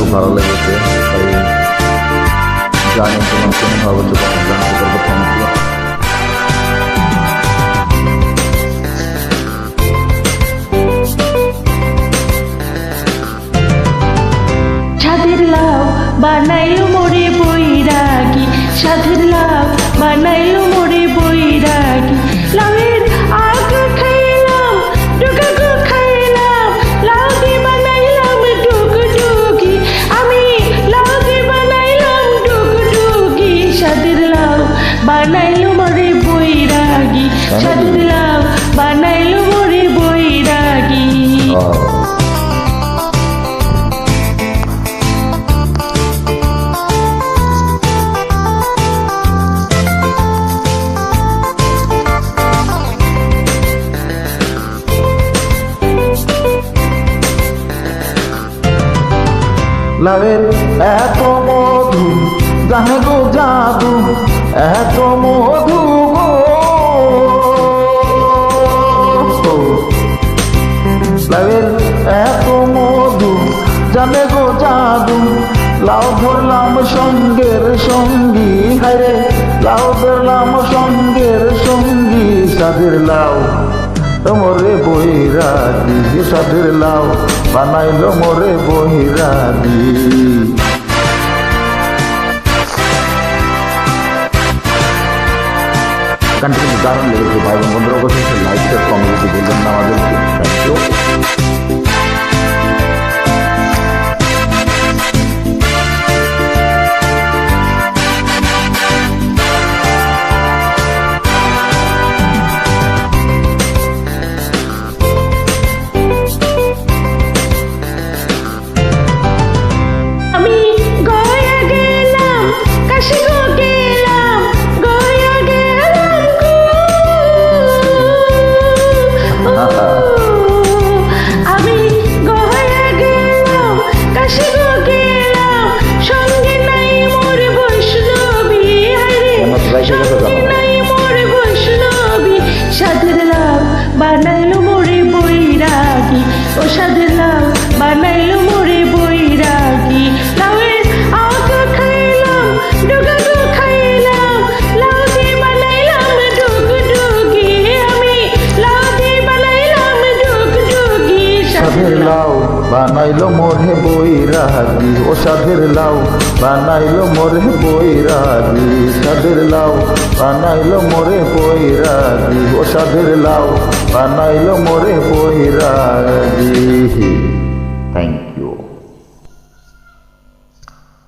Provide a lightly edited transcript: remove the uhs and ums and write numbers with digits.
খুব ভালো লেগেছে, তাই জানি তোমার কেমন হবে জানতে পারবো। Thank you. সাধের লাউ বানাইলো মোরে বৈরাগী, সাধের লাউ বানাইলো মোরে বৈরাগী। লাউয়ের আগ খাইলাম, ডুগা গো খাইলাম, লাউ দিয়ে বানাইলাম ডুগডুগি। আমি লাউ দিয়ে বানাইলাম ডুগডুগি। সাধের লাউ বানাইলো মোরে বৈরাগী, সাধের লাউ বানাইলো মোরে বৈরাগী। লাউয়ের এত মধু, জানে গো জাদু, এত মধু গো। লাউয়ের এত মধু, জানে গো জাদু, লাউ ধরলাম সঙ্গের সঙ্গী। হায়রে লাউ ধরলাম সঙ্গের সঙ্গী। সাধের লাউ মোরে বৈরাগী, সাধের লাউ বানাইলো মোরে বৈরাগী। গানটি কিন্তু দারুণ লেগেছে ভাই বোন বন্ধুরা, অবশ্যই লাইক শেয়ার কমেন্ট বলবেন না আমাদেরকে। Thank you. সাধের লাউ বানাইলো মোরে বৈরাগী, ও সাধের লাউ বানাইলো মোরে বৈরাগী। লাউয়ের আগ খাইলাম, ডুগা গো খাইলাম, লাউ দিয়ে বানাইলাম ডুগডুগি। আমি লাউ দিয়ে বানাইলাম ডুগডুগি। সাধের লাউ বানাইলো মোরে বৈরাগী, ও সাধের লাউ বানাইলো মোরে বৈরাগী। সাধের লাউ বানাইলো মোরে বৈরাগী, ও সাধের লাউ বানাইলো মোরে বৈরাগী।